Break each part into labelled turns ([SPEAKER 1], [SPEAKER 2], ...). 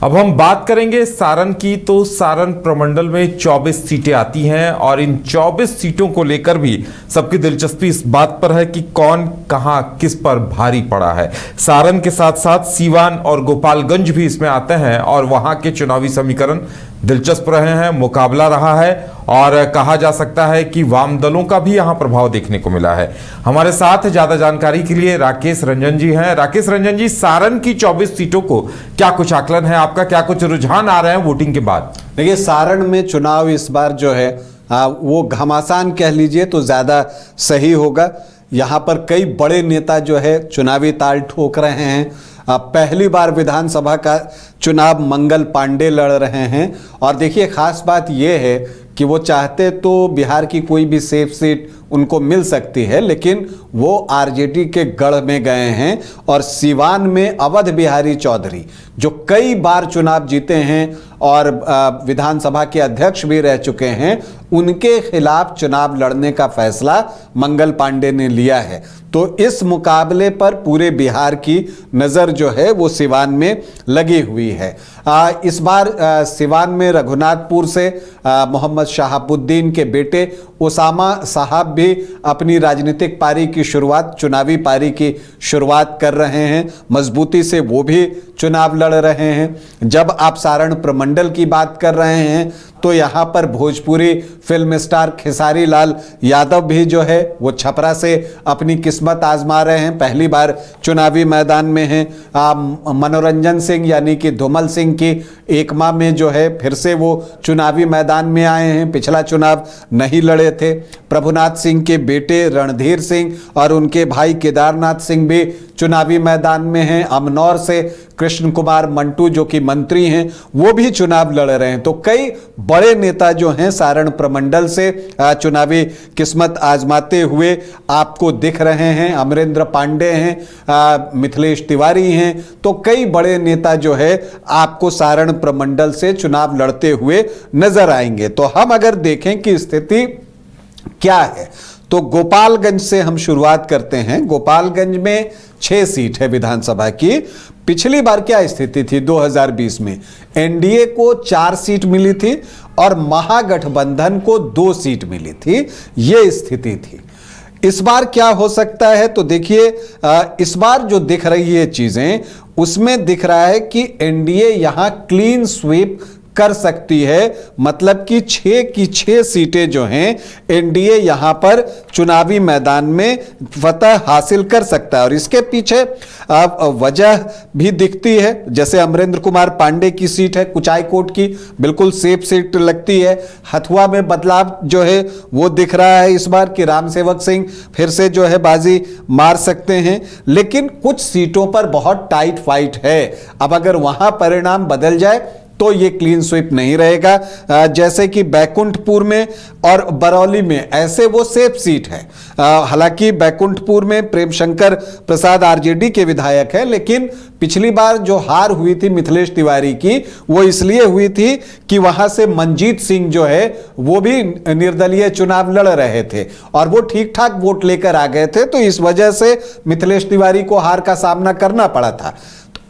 [SPEAKER 1] अब हम बात करेंगे सारण की। तो सारण प्रमंडल में 24 सीटें आती हैं और इन 24 सीटों को लेकर भी सबकी दिलचस्पी इस बात पर है कि कौन कहां किस पर भारी पड़ा है। सारण के साथ साथ सीवान और गोपालगंज भी इसमें आते हैं और वहां के चुनावी समीकरण दिलचस्प रहे हैं, मुकाबला रहा है और कहा जा सकता है कि वाम दलों का भी यहां प्रभाव देखने को मिला है। हमारे साथ ज्यादा जानकारी के लिए राकेश रंजन जी हैं। राकेश रंजन जी, सारण की 24 सीटों को क्या कुछ आकलन है आपका, क्या कुछ रुझान आ रहे हैं वोटिंग के बाद?
[SPEAKER 2] देखिए, सारण में चुनाव इस बार जो है वो घमासान कह लीजिए तो ज्यादा सही होगा। यहाँ पर कई बड़े नेता जो है चुनावी ताल ठोक रहे हैं। पहली बार विधानसभा का चुनाव मंगल पांडे लड़ रहे हैं और देखिए, खास बात यह है कि वो चाहते तो बिहार की कोई भी सेफ सीट उनको मिल सकती है, लेकिन वो आरजेडी के गढ़ में गए हैं और सीवान में अवध बिहारी चौधरी जो कई बार चुनाव जीते हैं और विधानसभा के अध्यक्ष भी रह चुके हैं, उनके खिलाफ चुनाव लड़ने का फैसला मंगल पांडे ने लिया है। तो इस मुकाबले पर पूरे बिहार की नज़र जो है वो सिवान में लगी हुई है। इस बार सिवान में रघुनाथपुर से मोहम्मद शहाबुद्दीन के बेटे उसामा साहब भी अपनी राजनीतिक पारी की शुरुआत, चुनावी पारी की शुरुआत कर रहे हैं। मजबूती से वो भी चुनाव लड़ रहे हैं। जब आप सारण प्रमंडल की बात कर रहे हैं तो यहाँ पर भोजपुरी फिल्म स्टार खेसारी लाल यादव भी जो है वो छपरा से अपनी किस्मत आजमा रहे हैं, पहली बार चुनावी मैदान में हैं। मनोरंजन सिंह यानी कि धूमल सिंह की एकमा में जो है फिर से वो चुनावी मैदान में आए हैं, पिछला चुनाव नहीं लड़े थे। प्रभुनाथ सिंह के बेटे रणधीर सिंह और उनके भाई केदारनाथ सिंह भी चुनावी मैदान में हैं। अमनौर से कृष्ण कुमार मंटू जो कि मंत्री हैं वो भी चुनाव लड़ रहे हैं। तो कई बड़े नेता जो हैं सारण प्रमंडल से चुनावी किस्मत आजमाते हुए आपको दिख रहे हैं। अमरेंद्र पांडे हैं, मिथिलेश तिवारी हैं, तो कई बड़े नेता जो है आपको सारण प्रमंडल से चुनाव लड़ते हुए नजर आएंगे। तो हम अगर देखें कि स्थिति क्या है तो गोपालगंज से हम शुरुआत करते हैं। गोपालगंज में 6 सीट है विधानसभा की। पिछली बार क्या स्थिति थी 2020 में? एनडीए को 4 सीट मिली थी और महागठबंधन को 2 सीट मिली थी, ये स्थिति थी। इस बार क्या हो सकता है तो देखिए, इस बार जो दिख रही है चीजें उसमें दिख रहा है कि एनडीए यहां क्लीन स्वीप कर सकती है, मतलब कि 6 की 6 सीटें जो हैं एनडीए यहां पर चुनावी मैदान में फतह हासिल कर सकता है। और इसके पीछे वजह भी दिखती है, जैसे अमरेंद्र कुमार पांडे की सीट है कुचायकोट की, बिल्कुल सेफ सीट लगती है। हथुआ में बदलाव जो है वो दिख रहा है इस बार कि राम सेवक सिंह फिर से जो है बाजी मार सकते हैं, लेकिन कुछ सीटों पर बहुत टाइट फाइट है। अब अगर वहां परिणाम बदल जाए तो ये क्लीन स्वीप नहीं रहेगा। जैसे कि बैकुंठपुर में और बरौली में ऐसे वो सेफ सीट है। हालांकि बैकुंठपुर में प्रेम शंकर प्रसाद आरजेडी के विधायक है, लेकिन पिछली बार जो हार हुई थी मिथिलेश तिवारी की वो इसलिए हुई थी कि वहां से मंजीत सिंह जो है वो भी निर्दलीय चुनाव लड़ रहे थे और वो ठीक ठाक वोट लेकर आ गए थे, तो इस वजह से मिथिलेश तिवारी को हार का सामना करना पड़ा था।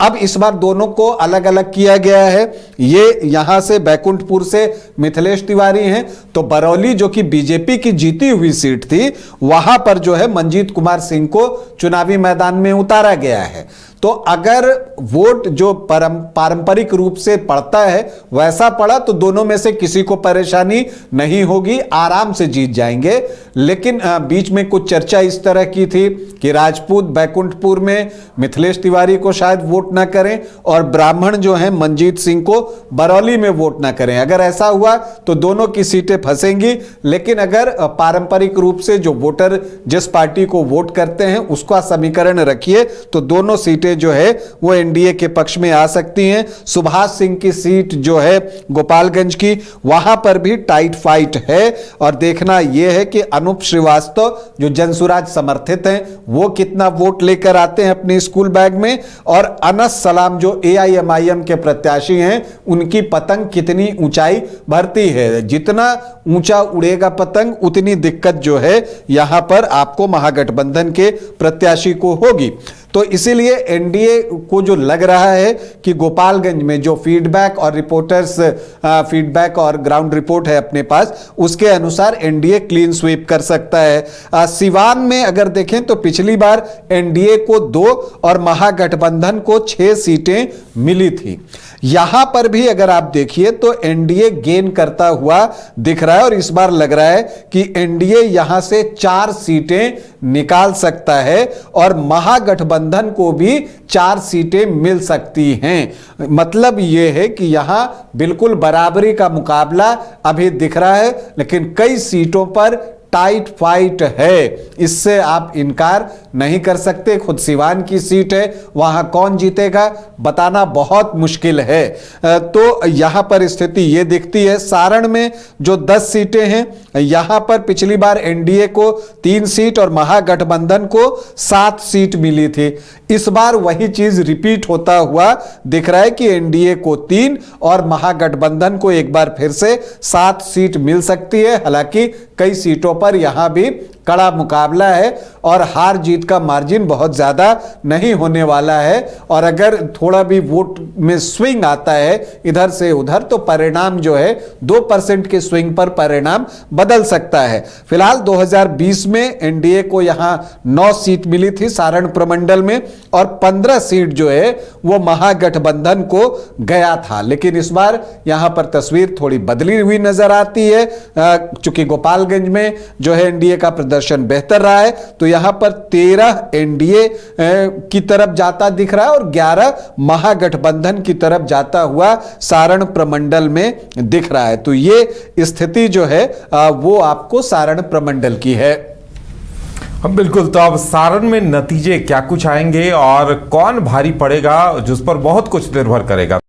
[SPEAKER 2] अब इस बार दोनों को अलग अलग किया गया है। ये यहां से बैकुंठपुर से मिथिलेश तिवारी हैं, तो बरौली जो कि बीजेपी की जीती हुई सीट थी वहां पर जो है मंजीत कुमार सिंह को चुनावी मैदान में उतारा गया है। तो अगर वोट जो पारंपरिक रूप से पड़ता है वैसा पड़ा तो दोनों में से किसी को परेशानी नहीं होगी, आराम से जीत जाएंगे। लेकिन बीच में कुछ चर्चा इस तरह की थी कि राजपूत बैकुंठपुर में मिथिलेश तिवारी को शायद वोट ना करें और ब्राह्मण जो हैं मंजीत सिंह को बरौली में वोट ना करें। अगर ऐसा हुआ तो दोनों की सीटें फंसेंगी, लेकिन अगर पारंपरिक रूप से जो वोटर जिस पार्टी को वोट करते हैं उसका समीकरण रखिए तो दोनों सीटें जो है वो एनडीए के पक्ष में आ सकती हैं। सुभाष सिंह की सीट जो है गोपालगंज की, वहां पर भी टाइट फाइट है और देखना यह है कि अनूप श्रीवास्तव जो जनसुराज समर्थित हैं वो कितना वोट लेकर आते हैं अपने स्कूल बैग में, और अनस सलाम जो एआईएमआईएम के प्रत्याशी हैं उनकी पतंग कितनी ऊंचाई भरती है। जितना ऊंचा उड़ेगा पतंग उतनी दिक्कत जो है यहां पर आपको महागठबंधन के प्रत्याशी को होगी। तो इसीलिए एनडीए को जो लग रहा है कि गोपालगंज में जो फीडबैक और रिपोर्टर्स फीडबैक और ग्राउंड रिपोर्ट है अपने पास, उसके अनुसार एनडीए क्लीन स्वीप कर सकता है। सिवान में अगर देखें तो पिछली बार एनडीए को 2 और महागठबंधन को 6 सीटें मिली थी। यहां पर भी अगर आप देखिए तो एनडीए गेन करता हुआ दिख रहा है और इस बार लग रहा है कि एनडीए यहां से 4 सीटें निकाल सकता है और महागठबंधन को भी 4 सीटें मिल सकती हैं। मतलब यह है कि यहां बिल्कुल बराबरी का मुकाबला अभी दिख रहा है, लेकिन कई सीटों पर टाइट फाइट है, इससे आप इनकार नहीं कर सकते। खुद सिवान की सीट है, वहां कौन जीतेगा बताना बहुत मुश्किल है। तो यहां पर स्थिति यह दिखती है। सारण में जो 10 सीटें हैं, यहां पर पिछली बार एनडीए को 3 सीट और महागठबंधन को 7 सीट मिली थी। इस बार वही चीज रिपीट होता हुआ दिख रहा है कि एनडीए को 3 और महागठबंधन को एक बार फिर से 7 सीट मिल सकती है। हालांकि कई सीटों पर यहां भी कड़ा मुकाबला है और हार जीत का मार्जिन बहुत ज्यादा नहीं होने वाला है, और अगर थोड़ा भी वोट में स्विंग आता है इधर से उधर तो परिणाम जो है 2% के स्विंग पर परिणाम बदल सकता है। फिलहाल 2020 में एनडीए को यहां 9 सीट मिली थी सारण प्रमंडल में, और 15 सीट जो है वो महागठबंधन को गया था। लेकिन इस बार यहां पर तस्वीर थोड़ी बदली हुई नजर आती है। चूंकि गोपालगंज में जो है एनडीए का प्रदर्शन बेहतर रहा है, तो यहां पर 13 एनडीए की तरफ जाता दिख रहा है और 11 महागठबंधन की तरफ जाता हुआ सारण प्रमंडल में दिख रहा है। तो ये स्थिति जो है वो आपको सारण प्रमंडल की है।
[SPEAKER 1] हम बिल्कुल, तो अब सारण में नतीजे क्या कुछ आएंगे और कौन भारी पड़ेगा, जिस पर बहुत कुछ निर्भर करेगा।